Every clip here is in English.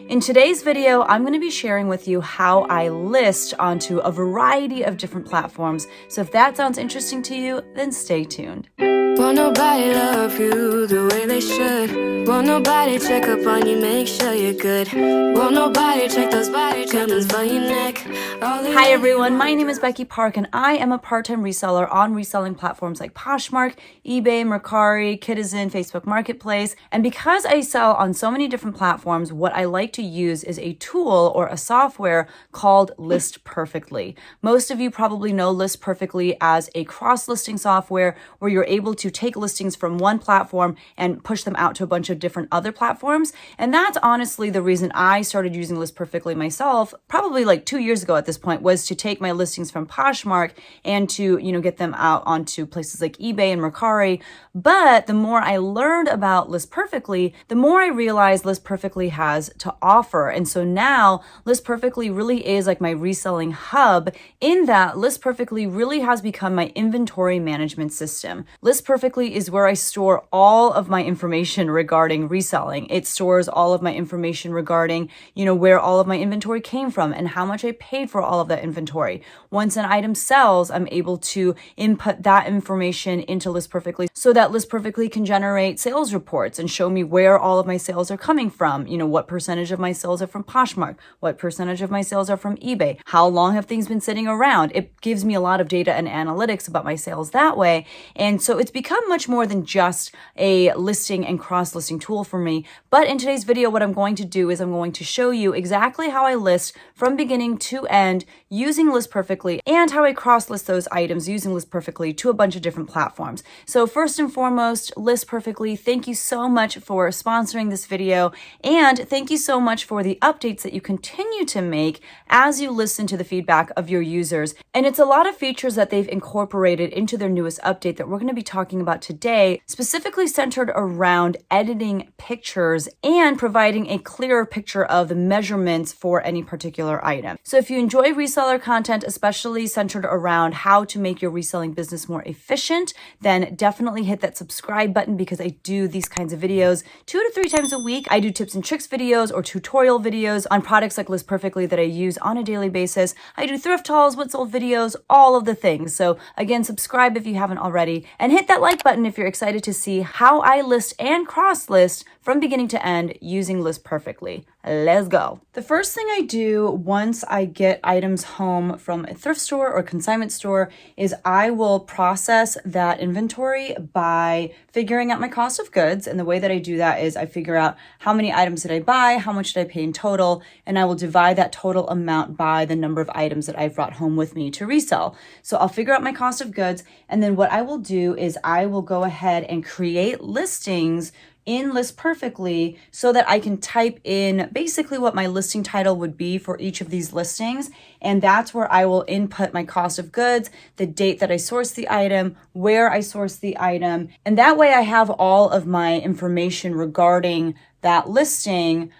In today's video, I'm going to be sharing with you how I list onto a variety of different platforms. So if that sounds interesting to you, then stay tuned. Won't nobody love you the way they should. Won't nobody check up on you, make sure you're good. Won't nobody check those body tremors for your neck. Hi everyone, my name is Becky Park and I am a part-time reseller on reselling platforms like Poshmark, eBay, Mercari, Citizen, Facebook Marketplace. And because I sell on so many different platforms, what I like to use is a tool or a software called List Perfectly. Most of you probably know List Perfectly as a cross-listing software where you're able to take listings from one platform and push them out to a bunch of different other platforms. And that's honestly the reason I started using List Perfectly myself, probably like 2 years ago at this point, was to take my listings from Poshmark and to, get them out onto places like eBay and Mercari. But the more I learned about List Perfectly, the more I realized List Perfectly has to offer. And so now List Perfectly really is like my reselling hub, in that List Perfectly really has become my inventory management system. List Perfectly is where I store all of my information regarding reselling. It stores all of my information regarding, where all of my inventory came from and how much I paid for all of that inventory. Once an item sells, I'm able to input that information into List Perfectly so that List Perfectly can generate sales reports and show me where all of my sales are coming from. What percentage of my sales are from Poshmark? What percentage of my sales are from eBay? How long have things been sitting around? It gives me a lot of data and analytics about my sales that way. And so it's become much more than just a listing and cross-listing tool for me. But in today's video, what I'm going to do is I'm going to show you exactly how I list from beginning to end using List Perfectly, and how I cross-list those items using List Perfectly to a bunch of different platforms. So first and foremost, List Perfectly, thank you so much for sponsoring this video, and thank you so much for the updates that you continue to make as you listen to the feedback of your users. And it's a lot of features that they've incorporated into their newest update that we're going to be talking about today, specifically centered around editing pictures and providing a clearer picture of the measurements for any particular item. So if you enjoy reseller content, especially centered around how to make your reselling business more efficient, then definitely hit that subscribe button, because I do these kinds of videos 2 to 3 times a week. I do tips and tricks videos or tutorial videos on products like List Perfectly that I use on a daily basis. I do thrift hauls, what sold videos, all of the things. So again, subscribe if you haven't already, and hit that like button if you're excited to see how I list and cross list from beginning to end using List Perfectly. Let's go. The first thing I do once I get items home from a thrift store or consignment store is I will process that inventory by figuring out my cost of goods. And the way that I do that is I figure out how many items did I buy, how much did I pay in total, and I will divide that total amount by the number of items that I've brought home with me to resell. So I'll figure out my cost of goods, and then what I will do is I will go ahead and create listings in List Perfectly so that I can type in basically what my listing title would be for each of these listings. And that's where I will input my cost of goods, the date that I sourced the item, where I sourced the item. And that way I have all of my information regarding that listing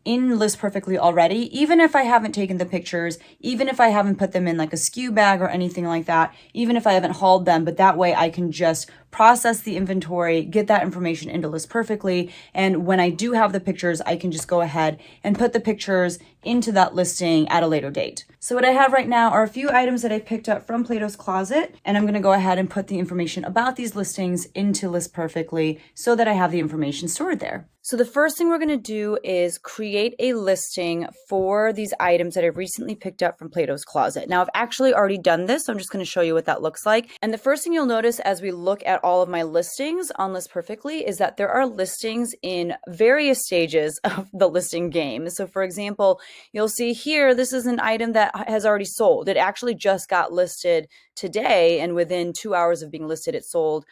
in List Perfectly already, even if I haven't taken the pictures, even if I haven't put them in like a SKU bag or anything like that, even if I haven't hauled them. But that way I can just process the inventory, get that information into List Perfectly. And when I do have the pictures, I can just go ahead and put the pictures into that listing at a later date. So what I have right now are a few items that I picked up from Plato's Closet, and I'm going to go ahead and put the information about these listings into List Perfectly so that I have the information stored there. So the first thing we're going to do is create a listing for these items that I've recently picked up from Plato's Closet. Now, I've actually already done this, so I'm just going to show you what that looks like. And the first thing you'll notice as we look at all of my listings on List Perfectly is that there are listings in various stages of the listing game. So for example, you'll see here, this is an item that has already sold. It actually just got listed today, and within 2 hours of being listed, it sold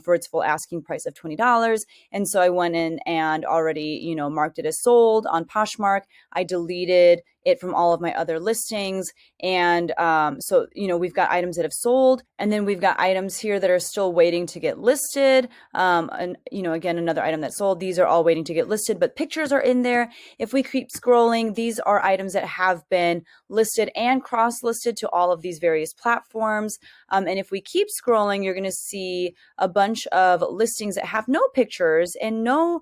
for its full asking price of $20. And so I went in and already, marked it as sold on Poshmark. I deleted it from all of my other listings. And so, we've got items that have sold, and then we've got items here that are still waiting to get listed. And, again, another item that sold. These are all waiting to get listed, but pictures are in there. If we keep scrolling, these are items that have been listed and cross-listed to all of these various platforms. And if we keep scrolling, you're going to see a bunch of listings that have no pictures and no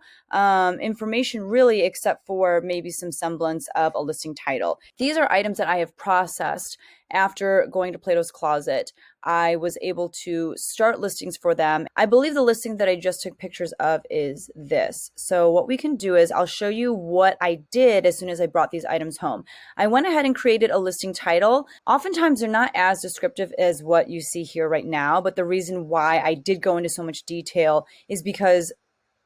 information really, except for maybe some semblance of a listing title. These are items that I have processed after going to Plato's Closet. I was able to start listings for them. I believe the listing that I just took pictures of is this. So what we can do is I'll show you what I did as soon as I brought these items home. I went ahead and created a listing title. Oftentimes they're not as descriptive as what you see here right now, but the reason why I did go into so much detail is because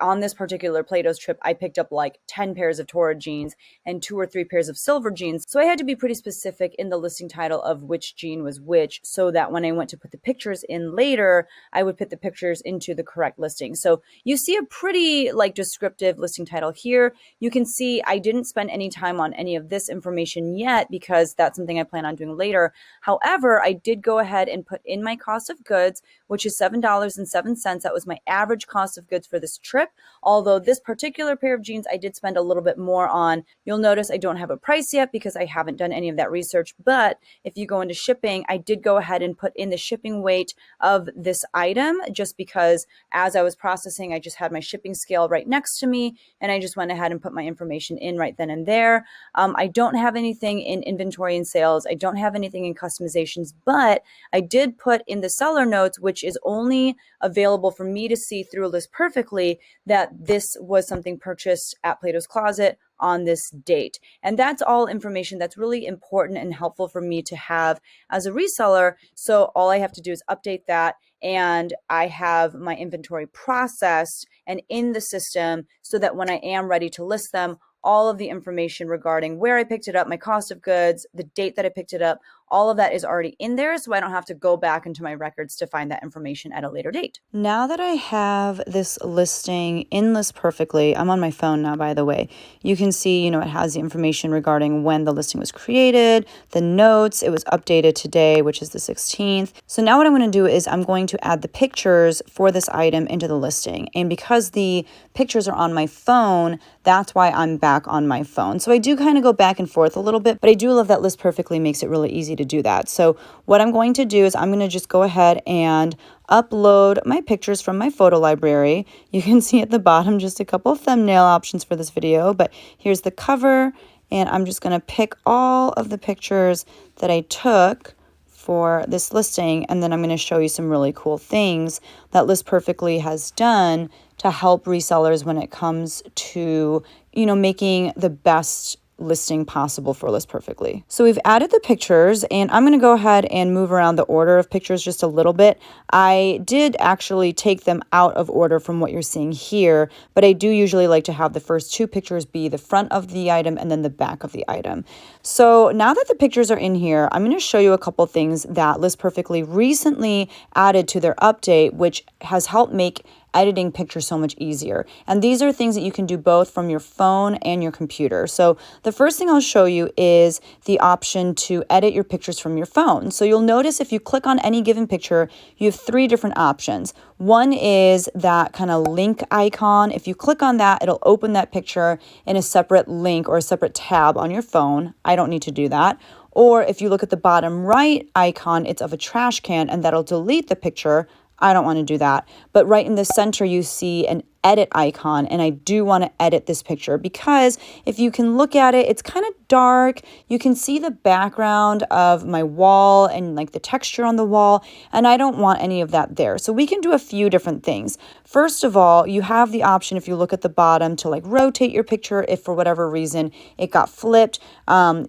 on this particular Plato's trip, I picked up like 10 pairs of Torah jeans and 2 or 3 pairs of silver jeans. So I had to be pretty specific in the listing title of which jean was which, so that when I went to put the pictures in later, I would put the pictures into the correct listing. So you see a pretty like descriptive listing title here. You can see I didn't spend any time on any of this information yet because that's something I plan on doing later. However, I did go ahead and put in my cost of goods, which is $7.07. That was my average cost of goods for this trip. Although this particular pair of jeans I did spend a little bit more on. You'll notice I don't have a price yet because I haven't done any of that research. But if you go into shipping, I did go ahead and put in the shipping weight of this item just because as I was processing, I just had my shipping scale right next to me and I just went ahead and put my information in right then and there. I don't have anything in inventory and sales. I don't have anything in customizations, but I did put in the seller notes, which is only available for me to see through List Perfectly, that this was something purchased at Plato's Closet on this date. And that's all information that's really important and helpful for me to have as a reseller. So all I have to do is update that and I have my inventory processed and in the system so that when I am ready to list them, all of the information regarding where I picked it up, my cost of goods, the date that I picked it up, all of that is already in there, so I don't have to go back into my records to find that information at a later date. Now that I have this listing in List Perfectly, I'm on my phone now, by the way, you can see, it has the information regarding when the listing was created, the notes, it was updated today, which is the 16th. So now what I'm going to do is I'm going to add the pictures for this item into the listing. And because the pictures are on my phone, that's why I'm back on my phone. So I do kind of go back and forth a little bit, but I do love that List Perfectly makes it really easy to do that. So what I'm going to do is I'm going to just go ahead and upload my pictures from my photo library. You can see at the bottom just a couple of thumbnail options for this video, but here's the cover, and I'm just going to pick all of the pictures that I took for this listing, and then I'm going to show you some really cool things that List Perfectly has done to help resellers when it comes to, making the best listing possible for List Perfectly. So we've added the pictures and I'm going to go ahead and move around the order of pictures just a little bit. I did actually take them out of order from what you're seeing here, but I do usually like to have the first 2 pictures be the front of the item and then the back of the item. So now that the pictures are in here, I'm going to show you a couple things that List Perfectly recently added to their update, which has helped make editing pictures so much easier. And these are things that you can do both from your phone and your computer. So the first thing I'll show you is the option to edit your pictures from your phone. So you'll notice if you click on any given picture, you have 3 different options. One is that kind of link icon. If you click on that, it'll open that picture in a separate link or a separate tab on your phone. I don't need to do that. Or if you look at the bottom right icon, it's of a trash can and that'll delete the picture. I don't want to do that. But right in the center, you see an edit icon, and I do want to edit this picture because if you can look at it, it's kind of dark. You can see the background of my wall and like the texture on the wall, and I don't want any of that there. So we can do a few different things. First of all, you have the option, if you look at the bottom, to like rotate your picture if for whatever reason it got flipped.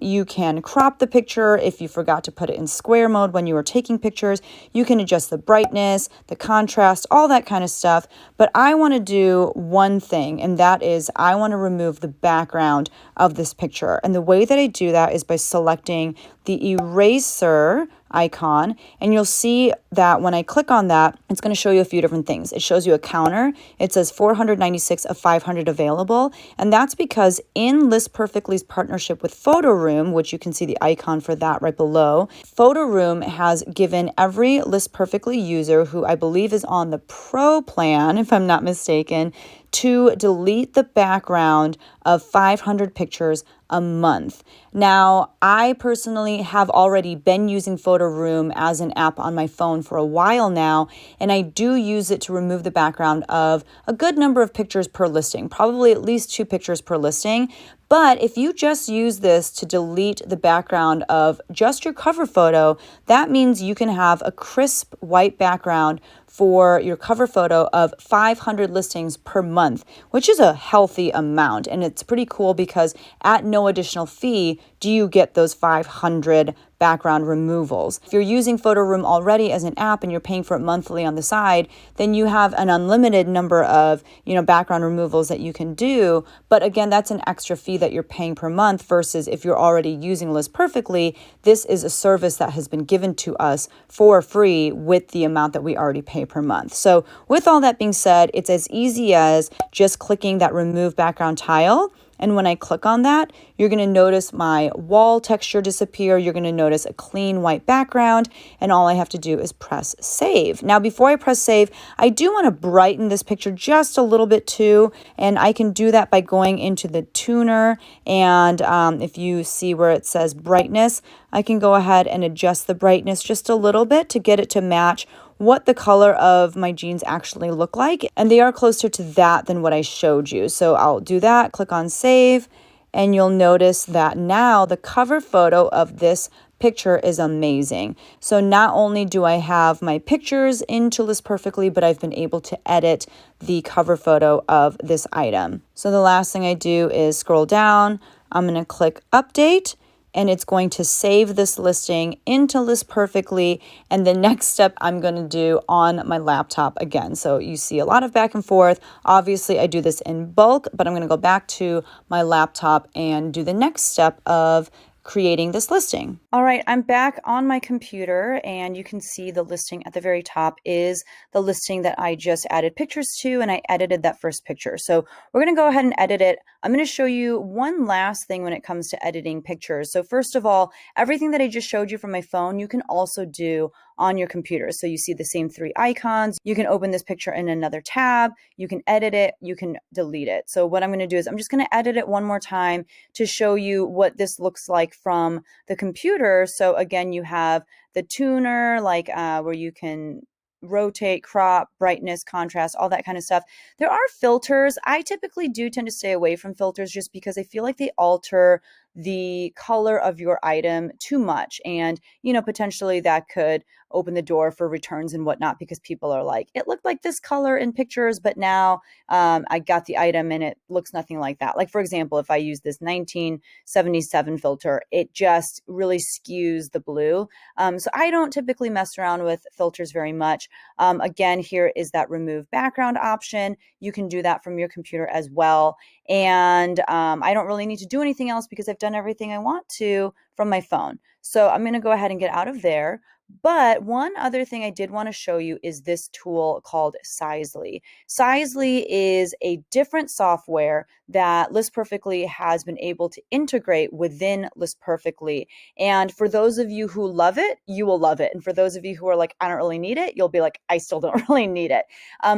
You can crop the picture if you forgot to put it in square mode when you were taking pictures. You can adjust the brightness, the contrast, all that kind of stuff. But I want to do one thing, and that is I want to remove the background of this picture. And the way that I do that is by selecting the eraser icon, and you'll see that when I click on that, it's going to show you a few different things. It shows you a counter. It says 496 of 500 available, and that's because in List Perfectly's partnership with photoroom, which you can see the icon for that right below, photoroom has given every List Perfectly user who I believe is on the Pro plan, if I'm not mistaken, to delete the background of 500 pictures a month. Now, I personally have already been using Photoroom as an app on my phone for a while now, and I do use it to remove the background of a good number of pictures per listing, probably at least 2 pictures per listing. But if you just use this to delete the background of just your cover photo, that means you can have a crisp white background for your cover photo of 500 listings per month, which is a healthy amount. And it's pretty cool because at no additional fee do you get those 500 background removals. If you're using Photoroom already as an app and you're paying for it monthly on the side, then you have an unlimited number of, background removals that you can do. But again, that's an extra fee that you're paying per month versus if you're already using List Perfectly, this is a service that has been given to us for free with the amount that we already pay per month. So with all that being said, it's as easy as just clicking that remove background tile. And when I click on that, you're going to notice my wall texture disappear. You're going to notice a clean white background. And all I have to do is press save. Now, before I press save, I do want to brighten this picture just a little bit too. And I can do that by going into the tuner. And if you see where it says brightness, I can go ahead and adjust the brightness just a little bit to get it to match what the color of my jeans actually look like. And they are closer to that than what I showed you. So I'll do that, click on save, and you'll notice that now the cover photo of this picture is amazing. So not only do I have my pictures into List Perfectly, but I've been able to edit the cover photo of this item. So the last thing I do is scroll down. I'm going to click update, and it's going to save this listing into List Perfectly. And the next step I'm going to do on my laptop again. So you see a lot of back and forth. Obviously, I do this in bulk, but I'm going to go back to my laptop and do the next step of creating this listing. All right, I'm back on my computer, and you can see the listing at the very top is the listing that I just added pictures to, and I edited that first picture. So we're going to go ahead and edit it. I'm going to show you one last thing when it comes to editing pictures. So first of all, everything that I just showed you from my phone, you can also do on your computer. So you see the same 3 icons. You can open this picture in another tab. You can edit it. You can delete it. So what I'm going to do is I'm just going to edit it one more time to show you what this looks like from the computer. So again, you have the tuner, like where you can rotate, crop, brightness, contrast, all that kind of stuff. There are filters. I typically do tend to stay away from filters just because I feel like they alter the color of your item too much. And, potentially that could open the door for returns and whatnot, because people are like, it looked like this color in pictures, but now I got the item and it looks nothing like that. Like, for example, if I use this 1977 filter, it just really skews the blue. So I don't typically mess around with filters very much. Again, here is that remove background option. You can do that from your computer as well. And I don't really need to do anything else because I've done everything I want to from my phone. So I'm going to go ahead and get out of there. But one other thing I did want to show you is this tool called Sizely. Sizely is a different software that List Perfectly has been able to integrate within List Perfectly. And for those of you who love it, you will love it. And for those of you who are like, I don't really need it, you'll be like, I still don't really need it.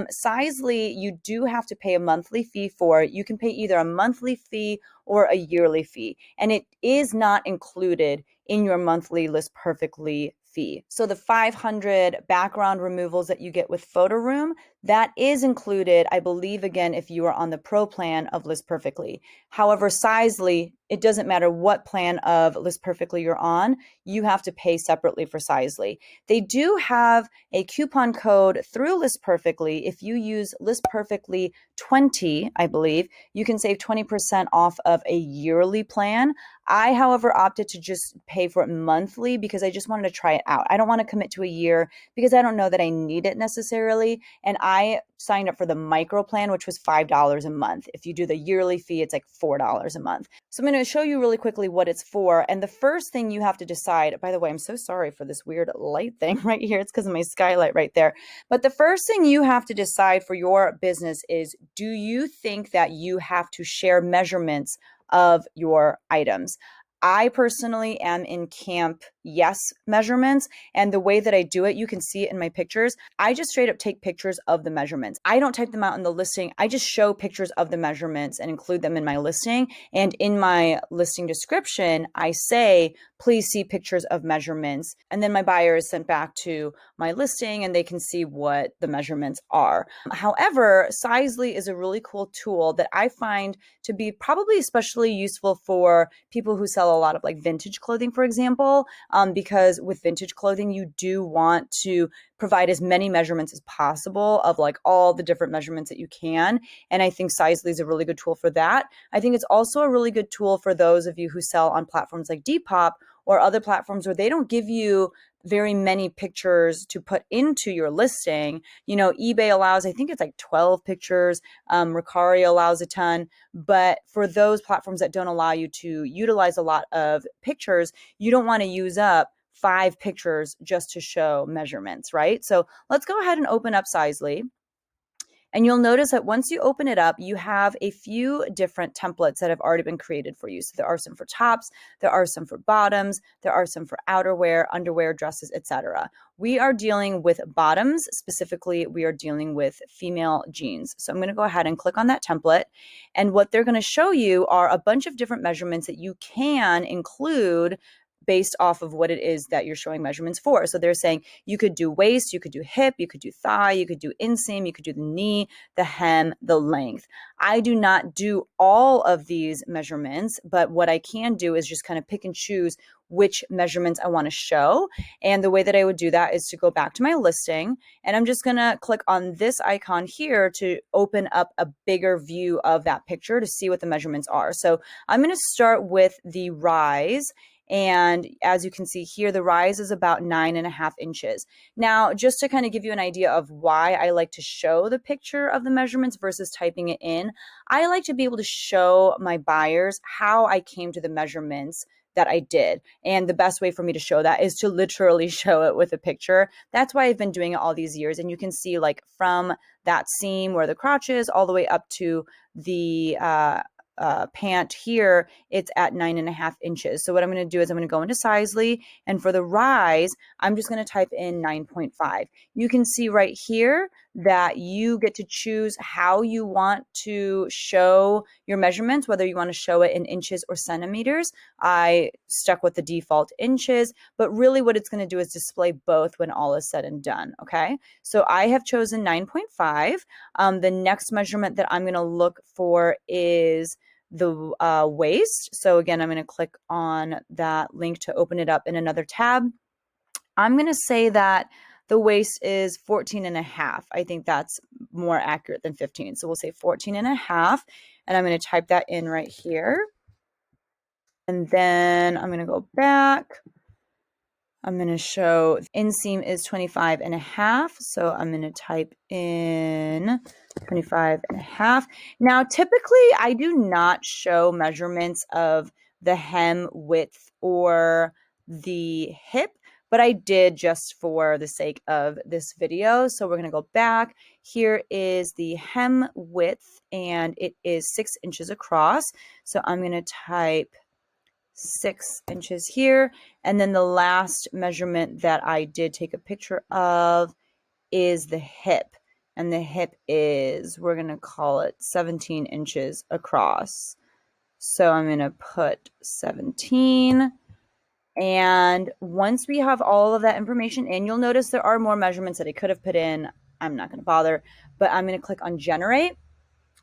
Sizely, you do have to pay a monthly fee for it. You can pay either a monthly fee or a yearly fee, and it is not included in your monthly List Perfectly fee. So the 500 background removals that you get with Photoroom, that is included, I believe, again, if you are on the pro plan of List Perfectly. However, Sizely, it doesn't matter what plan of List Perfectly you're on, you have to pay separately for Sizely. They do have a coupon code through List Perfectly. If you use List Perfectly 20, I believe, you can save 20% off of a yearly plan. I, however, opted to just pay for it monthly because I just wanted to try it out. I don't want to commit to a year because I don't know that I need it necessarily. And I signed up for the micro plan, which was $5 a month. If you do the yearly fee, it's like $4 a month. So I'm going to show you really quickly what it's for. And the first thing you have to decide, by the way, I'm so sorry for this weird light thing right here. It's because of my skylight right there. But the first thing you have to decide for your business is, do you think that you have to share measurements of your items? I personally am in camp yes measurements. And the way that I do it, you can see it in my pictures. I just straight up take pictures of the measurements. I don't type them out in the listing. I just show pictures of the measurements and include them in my listing. And in my listing description, I say, please see pictures of measurements. And then my buyer is sent back to my listing and they can see what the measurements are. However, Sizely is a really cool tool that I find to be probably especially useful for people who sell a lot of like vintage clothing, for example, because with vintage clothing, you do want to provide as many measurements as possible of like all the different measurements that you can. And I think Sizely is a really good tool for that. I think it's also a really good tool for those of you who sell on platforms like Depop or other platforms where they don't give you very many pictures to put into your listing. You know, eBay allows, I think it's like 12 pictures. Mercari allows a ton. But for those platforms that don't allow you to utilize a lot of pictures, you don't want to use up 5 pictures just to show measurements, right? So let's go ahead and open up Sizely. And you'll notice that once you open it up, you have a few different templates that have already been created for you. So there are some for tops, there are some for bottoms, there are some for outerwear, underwear, dresses, etc. We are dealing with bottoms. Specifically, we are dealing with female jeans. So I'm going to go ahead and click on that template. And what they're going to show you are a bunch of different measurements that you can include based off of what it is that you're showing measurements for. So they're saying you could do waist, you could do hip, you could do thigh, you could do inseam, you could do the knee, the hem, the length. I do not do all of these measurements, but what I can do is just kind of pick and choose which measurements I want to show. And the way that I would do that is to go back to my listing, and I'm just going to click on this icon here to open up a bigger view of that picture to see what the measurements are. So I'm going to start with the rise. And as you can see here, the rise is about 9.5 inches. Now, just to kind of give you an idea of why I like to show the picture of the measurements versus typing it in, I like to be able to show my buyers how I came to the measurements that I did. And the best way for me to show that is to literally show it with a picture. That's why I've been doing it all these years. And you can see like from that seam where the crotch is all the way up to the pant here, it's at 9.5 inches. So what I'm going to do is I'm going to go into Sizely, and for the rise, I'm just going to type in 9.5. You can see right here that you get to choose how you want to show your measurements, whether you want to show it in inches or centimeters. I stuck with the default inches, but really what it's going to do is display both when all is said and done. Okay, so I have chosen 9.5. The next measurement that I'm going to look for is the waist. So again, I'm going to click on that link to open it up in another tab. I'm going to say that the waist is 14.5. I think that's more accurate than 15. So we'll say 14.5, and I'm going to type that in right here. And then I'm going to go back. I'm going to show inseam is 25.5. So I'm going to type in 25.5. Now, typically I do not show measurements of the hem width or the hip, but I did just for the sake of this video. So we're going to go back. Here is the hem width, and it is 6 inches across. So I'm going to type 6 inches here. And then the last measurement that I did take a picture of is the hip. And the hip is, we're going to call it 17 inches across. So I'm going to put 17. And once we have all of that information in, you'll notice there are more measurements that I could have put in. I'm not going to bother, but I'm going to click on generate.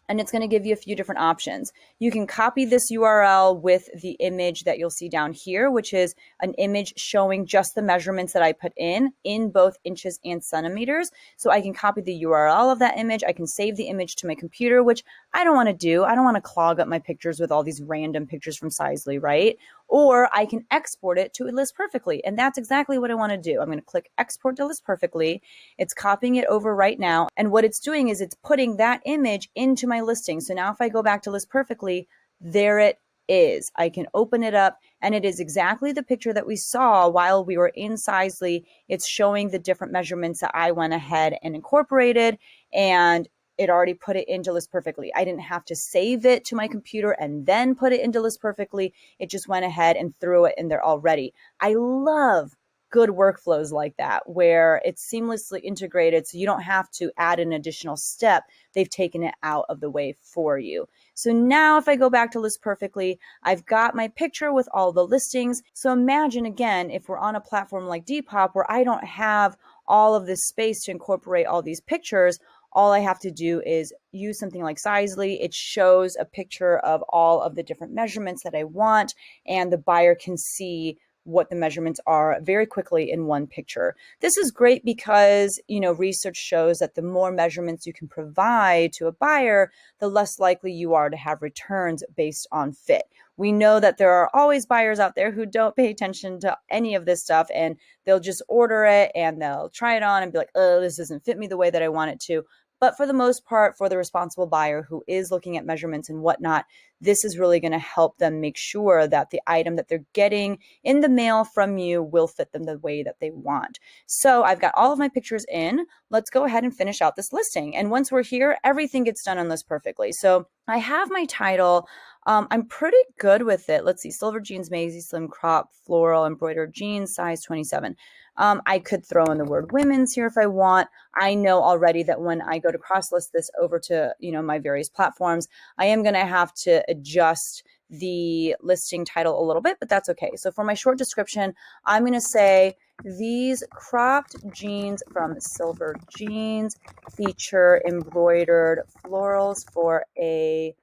And it's going to give you a few different options. You can copy this URL with the image that you'll see down here, which is an image showing just the measurements that I put in both inches and centimeters. So I can copy the URL of that image. I can save the image to my computer, which I don't want to do. I don't want to clog up my pictures with all these random pictures from Sizely, right? Or I can export it to List Perfectly. And that's exactly what I want to do. I'm going to click Export to List Perfectly. It's copying it over right now. And what it's doing is it's putting that image into my listing. So now if I go back to List Perfectly, there it is. I can open it up, and it is exactly the picture that we saw while we were in Sizely. It's showing the different measurements that I went ahead and incorporated, and it already put it into List Perfectly. I didn't have to save it to my computer and then put it into List Perfectly. It just went ahead and threw it in there already. I love good workflows like that where it's seamlessly integrated so you don't have to add an additional step. They've taken it out of the way for you. So now if I go back to List Perfectly, I've got my picture with all the listings. So imagine again, if we're on a platform like Depop where I don't have all of this space to incorporate all these pictures, all I have to do is use something like Sizely. It shows a picture of all of the different measurements that I want, and the buyer can see what the measurements are very quickly in one picture. This is great because, research shows that the more measurements you can provide to a buyer, the less likely you are to have returns based on fit. We know that there are always buyers out there who don't pay attention to any of this stuff, and they'll just order it and they'll try it on and be like, oh, this doesn't fit me the way that I want it to. But for the most part, for the responsible buyer who is looking at measurements and whatnot, this is really going to help them make sure that the item that they're getting in the mail from you will fit them the way that they want. So I've got all of my pictures in. Let's go ahead and finish out this listing. And once we're here, everything gets done on List Perfectly. So I have my title. I'm pretty good with it. Let's see, silver jeans, Maisie, slim crop, floral, embroidered jeans, size 27. I could throw in the word women's here if I want. I know already that when I go to cross-list this over to, my various platforms, I am going to have to adjust the listing title a little bit, but that's okay. So for my short description, I'm going to say these cropped jeans from Silver Jeans feature embroidered florals for a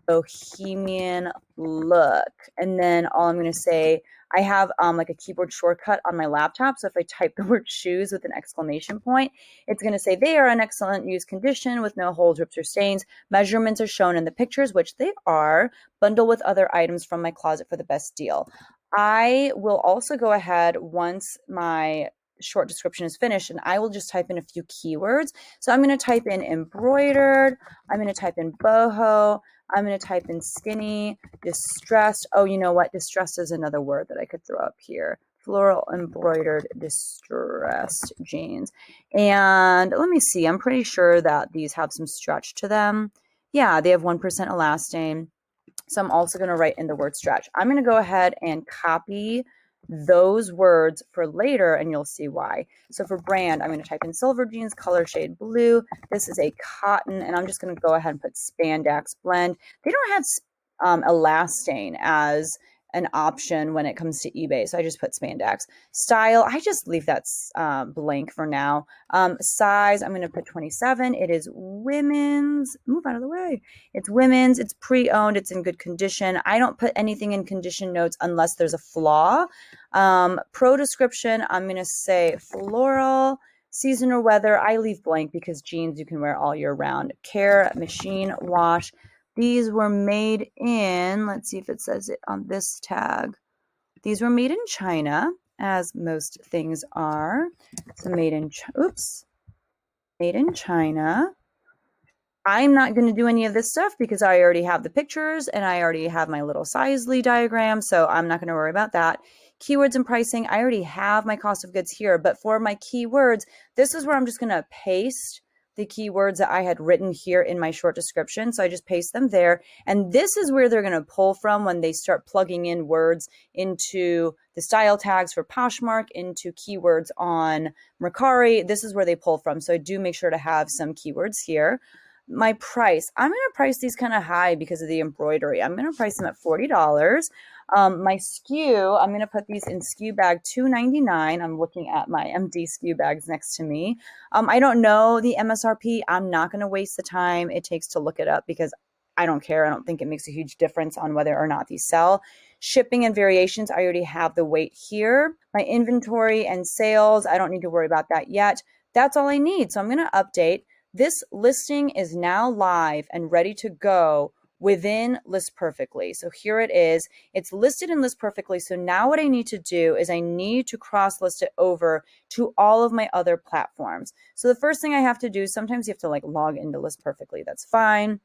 bohemian look. And then all I'm going to say, I have like a keyboard shortcut on my laptop. So if I type the word shoes with an exclamation point, it's going to say they are in excellent use condition with no holes, rips, or stains. Measurements are shown in the pictures, which they are. Bundle with other items from my closet for the best deal. I will also go ahead once my short description is finished, and I will just type in a few keywords. So I'm going to type in embroidered. I'm going to type in boho. I'm going to type in skinny, distressed. Oh, you know what? Distressed is another word that I could throw up here. Floral embroidered distressed jeans. And let me see. I'm pretty sure that these have some stretch to them. Yeah, they have 1% elastane. So I'm also going to write in the word stretch. I'm going to go ahead and copy those words for later, and you'll see why. So for brand, I'm going to type in silver jeans, color shade blue. This is a cotton, and I'm just going to go ahead and put spandex blend. They don't have elastane as an option when it comes to eBay, so I just put spandex. Style, I just leave that blank for now. Size, I'm going to put 27. It is women's. Move out of the way. It's women's. It's pre-owned. It's in good condition. I don't put anything in condition notes unless there's a flaw. Pro description, I'm going to say floral. Season or weather, I leave blank because jeans you can wear all year round. Care, machine wash. These were made in, let's see if it says it on this tag. These were made in China, as most things are. So made in China. I'm not going to do any of this stuff because I already have the pictures and I already have my little Sizely diagram, so I'm not going to worry about that. Keywords and pricing, I already have my cost of goods here, but for my keywords, this is where I'm just going to paste the keywords that I had written here in my short description. So I just paste them there. And this is where they're going to pull from when they start plugging in words into the style tags for Poshmark, into keywords on Mercari. This is where they pull from. So I do make sure to have some keywords here. My price, I'm going to price these kind of high because of the embroidery. I'm going to price them at $40. My SKU, I'm going to put these in SKU bag $2.99. I'm looking at my empty SKU bags next to me. I don't know the MSRP. I'm not going to waste the time it takes to look it up because I don't care. I don't think it makes a huge difference on whether or not these sell. Shipping and variations, I already have the weight here. My inventory and sales, I don't need to worry about that yet. That's all I need. So I'm going to update. This listing is now live and ready to go within List Perfectly. So here it is. It's listed in List Perfectly. So now what I need to do is I need to cross-list it over to all of my other platforms. So the first thing I have to do, sometimes you have to log into List Perfectly. That's fine.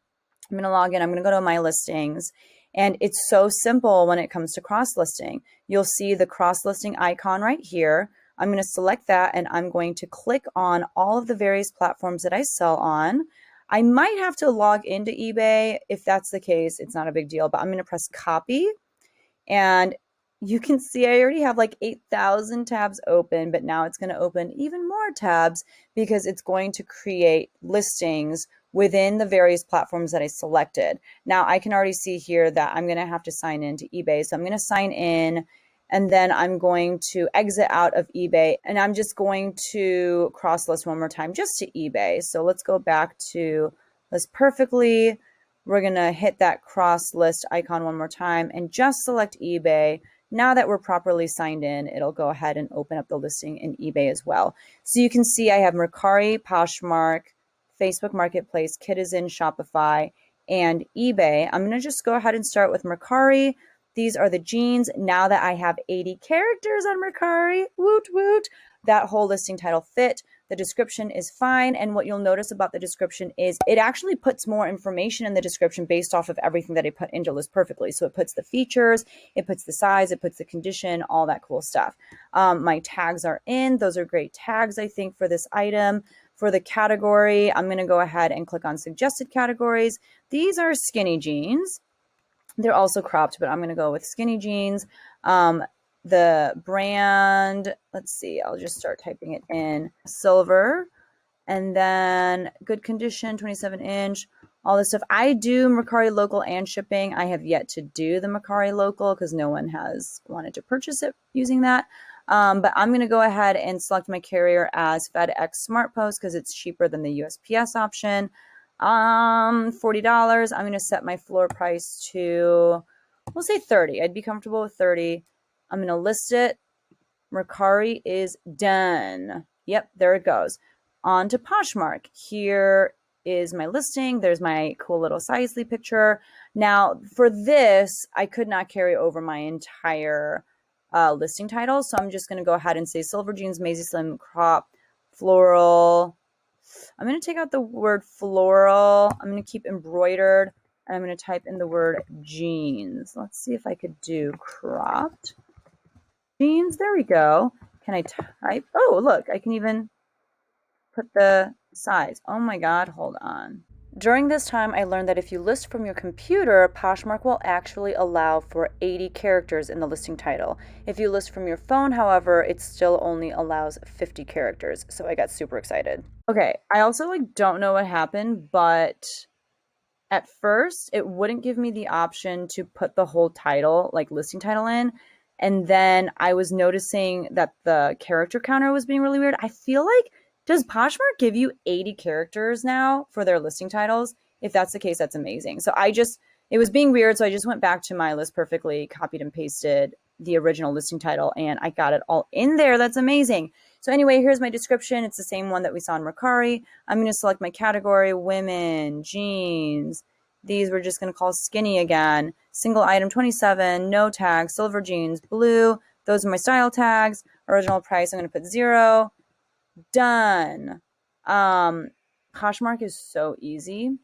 I'm going to log in. I'm going to go to my listings. And it's so simple when it comes to cross-listing. You'll see the cross-listing icon right here. I'm going to select that and I'm going to click on all of the various platforms that I sell on. I might have to log into eBay. If that's the case, it's not a big deal, but I'm going to press copy. And you can see I already have like 8,000 tabs open, but now it's going to open even more tabs because it's going to create listings within the various platforms that I selected. Now I can already see here that I'm going to have to sign in to eBay. So I'm going to sign in, and then I'm going to exit out of eBay, and I'm just going to cross list one more time just to eBay. So let's go back to List Perfectly. We're going to hit that cross list icon one more time and just select eBay. Now that we're properly signed in, it'll go ahead and open up the listing in eBay as well. So you can see I have Mercari, Poshmark, Facebook Marketplace, Citizen, Shopify, and eBay. I'm going to just go ahead and start with Mercari. These are the jeans. Now that I have 80 characters on Mercari, woot woot, that whole listing title fit. The description is fine. And what you'll notice about the description is it actually puts more information in the description based off of everything that I put into List Perfectly. So it puts the features, it puts the size, it puts the condition, all that cool stuff. My tags are in. Those are great tags, I think, for this item. For the category, I'm going to go ahead and click on suggested categories. These are skinny jeans. They're also cropped, but I'm going to go with skinny jeans. The brand, let's see, I'll just start typing it in. Silver, and then good condition, 27-inch, all this stuff. I do Mercari local and shipping. I have yet to do the Mercari local because no one has wanted to purchase it using that. But I'm going to go ahead and select my carrier as FedEx SmartPost because it's cheaper than the USPS option. $40. I'm going to set my floor price to, we'll say 30. I'd be comfortable with 30. I'm going to list it. Mercari is done. Yep, there it goes. On to Poshmark. Here is my listing. There's my cool little Sisley picture. Now, for this, I could not carry over my entire listing title, so I'm just going to go ahead and say Silver Jeans, Maisie Slim, Crop, Floral. I'm going to take out the word floral. I'm going to keep embroidered, and I'm going to type in the word jeans. Let's see if I could do cropped jeans. There we go. Can I type? Oh, look, I can even put the size. Oh my God, hold on. During this time, I learned that if you list from your computer, Poshmark will actually allow for 80 characters in the listing title. If you list from your phone, however, it still only allows 50 characters. So I got super excited. Okay, I also don't know what happened, but at first it wouldn't give me the option to put the whole title, like listing title in. And then I was noticing that the character counter was being really weird. I feel like, does Poshmark give you 80 characters now for their listing titles? If that's the case, that's amazing. So it was being weird. So I just went back to my List Perfectly, copied and pasted the original listing title, and I got it all in there. That's amazing. So anyway, here's my description. It's the same one that we saw in Mercari. I'm going to select my category, women, jeans. These we're just going to call skinny again. Single item 27, no tag, silver jeans, blue. Those are my style tags. Original price, I'm going to put 0. Done. Poshmark is so easy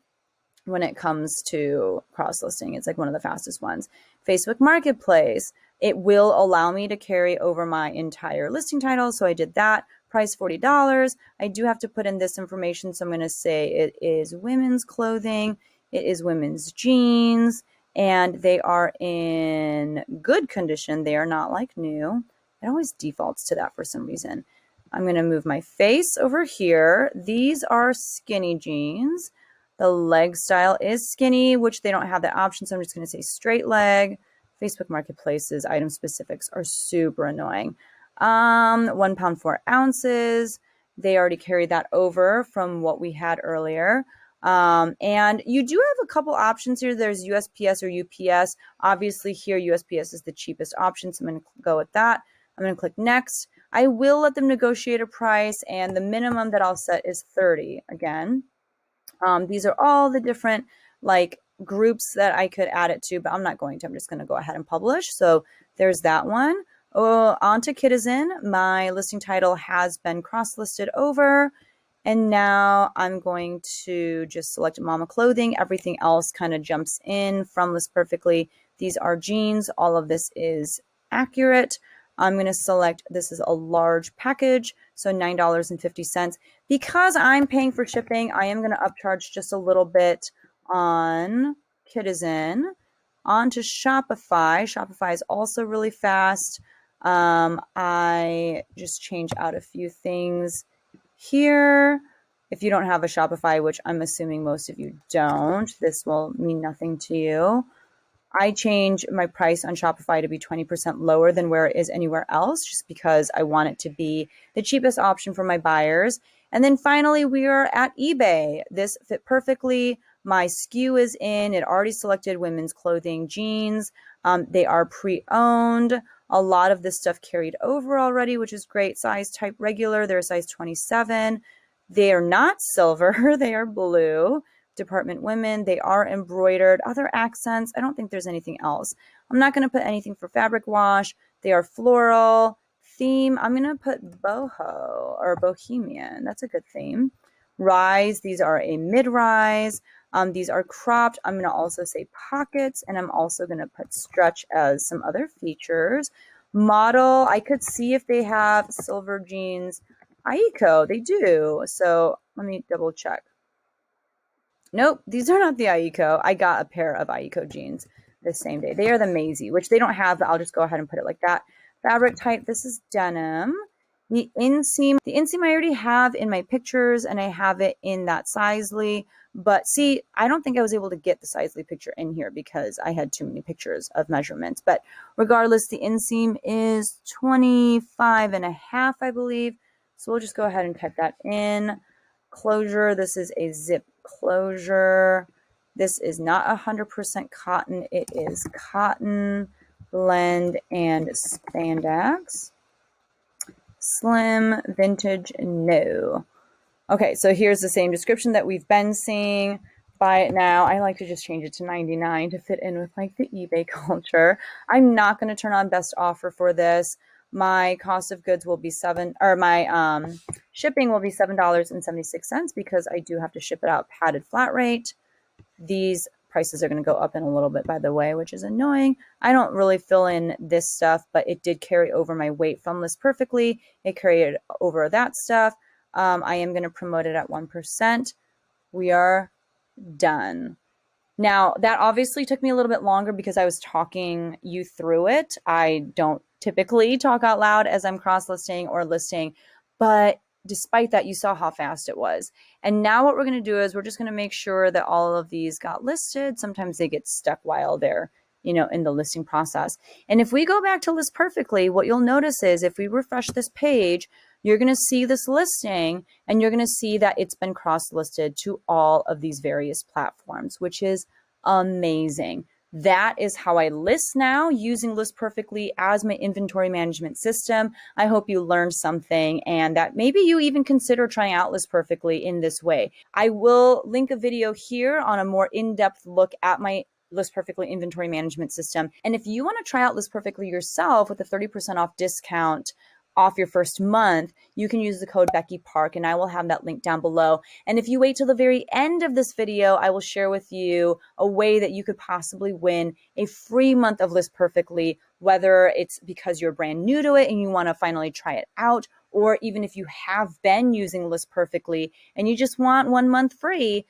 when it comes to cross listing. It's like one of the fastest ones. Facebook Marketplace, it will allow me to carry over my entire listing title. So I did that. Price $40. I do have to put in this information. So I'm going to say it is women's clothing. It is women's jeans, and they are in good condition. They are not like new. It always defaults to that for some reason. I'm going to move my face over here. These are skinny jeans. The leg style is skinny, which they don't have that option. So I'm just going to say straight leg. Facebook Marketplace's item specifics are super annoying. 1 pound, 4 ounces. They already carried that over from what we had earlier. And you do have a couple options here. There's USPS or UPS. Obviously here, USPS is the cheapest option. So I'm going to go with that. I'm going to click next. I will let them negotiate a price, and the minimum that I'll set is 30 again. These are all the different groups that I could add it to, but I'm not going to. I'm just going to go ahead and publish. So there's that one. On to Citizen. My listing title has been cross-listed over. And now I'm going to just select Mama Clothing. Everything else kind of jumps in from List Perfectly. These are jeans. All of this is accurate. I'm going to select, this is a large package, so $9.50. Because I'm paying for shipping, I am going to upcharge just a little bit on Citizen. On to Shopify. Shopify is also really fast. I just changed out a few things here. If you don't have a Shopify, which I'm assuming most of you don't, this will mean nothing to you. I change my price on Shopify to be 20% lower than where it is anywhere else, just because I want it to be the cheapest option for my buyers. And then finally, we are at eBay. This fit perfectly. My SKU is in. It already selected women's clothing, jeans. They are pre-owned. A lot of this stuff carried over already, which is great. Size type regular. They're a size 27. They are not silver. They are blue. Department women, they are embroidered. Other accents, I don't think there's anything else. I'm not going to put anything for fabric wash. They are floral. Theme, I'm going to put boho or bohemian. That's a good theme. Rise, these are a mid-rise. These are cropped. I'm going to also say pockets, and I'm also going to put stretch as some other features. Model, I could see if they have silver jeans. Aiko, they do. So let me double check. Nope, these are not the Aiko. I got a pair of Aiko jeans the same day. They are the Maisie, which they don't have, but I'll just go ahead and put it like that. Fabric type, this is denim. The inseam I already have in my pictures, and I have it in that Sizely. But see, I don't think I was able to get the Sizely picture in here because I had too many pictures of measurements. But regardless, the inseam is 25.5, I believe. So we'll just go ahead and type that in. Closure, this is a zip closure. This is not 100% cotton. It is cotton, blend, and spandex. Slim, vintage, no. Okay, so here's the same description that we've been seeing. Buy it now. I like to just change it to 99 to fit in with like the eBay culture. I'm not going to turn on best offer for this. My cost of goods will be my shipping will be $7.76 because I do have to ship it out padded flat rate. These prices are going to go up in a little bit, by the way, which is annoying. I don't really fill in this stuff, but it did carry over my weight from List Perfectly. It carried over that stuff. I am going to promote it at 1%. We are done. Now, that obviously took me a little bit longer because I was talking you through it. I don't typically talk out loud as I'm cross-listing or listing, but despite that, you saw how fast it was. And now what we're going to do is we're just going to make sure that all of these got listed. Sometimes they get stuck while they're, in the listing process. And if we go back to List Perfectly, what you'll notice is if we refresh this page, you're going to see this listing and you're going to see that it's been cross-listed to all of these various platforms, which is amazing. That is how I list now using List Perfectly as my inventory management system. I hope you learned something and that maybe you even consider trying out List Perfectly in this way. I will link a video here on a more in-depth look at my List Perfectly inventory management system. And if you want to try out List Perfectly yourself with a 30% off discount off your first month, you can use the code Becky Park, and I will have that link down below. And if you wait till the very end of this video, I will share with you a way that you could possibly win a free month of List Perfectly, whether it's because you're brand new to it and you want to finally try it out, or even if you have been using List Perfectly and you just want 1 month free.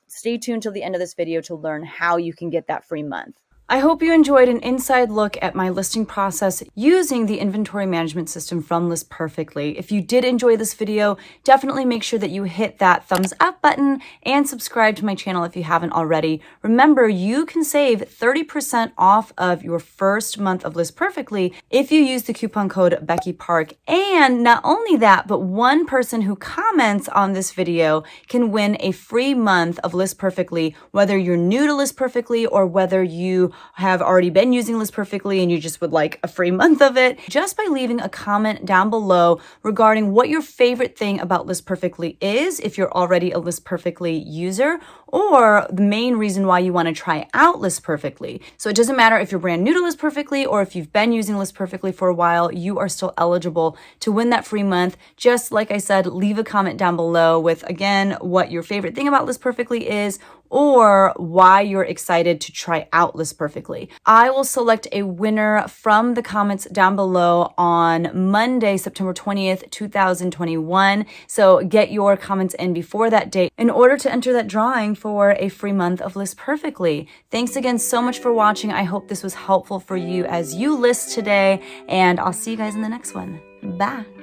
Stay tuned till the end of this video to learn how you can get that free month. I hope you enjoyed an inside look at my listing process using the inventory management system from List Perfectly. If you did enjoy this video, definitely make sure that you hit that thumbs up button and subscribe to my channel if you haven't already. Remember, you can save 30% off of your first month of List Perfectly if you use the coupon code Becky Park. And not only that, but one person who comments on this video can win a free month of List Perfectly, whether you're new to List Perfectly or whether you have already been using List Perfectly and you just would like a free month of it, just by leaving a comment down below regarding what your favorite thing about List Perfectly is if you're already a List Perfectly user, or the main reason why you want to try out List Perfectly. So it doesn't matter if you're brand new to List Perfectly or if you've been using List Perfectly for a while, you are still eligible to win that free month. Just like I said, leave a comment down below with, again, what your favorite thing about List Perfectly is, or why you're excited to try out List Perfectly. I will select a winner from the comments down below on Monday, September 20th, 2021. So get your comments in before that date in order to enter that drawing for a free month of List Perfectly. Thanks again so much for watching. I hope this was helpful for you as you list today, and I'll see you guys in the next one. Bye.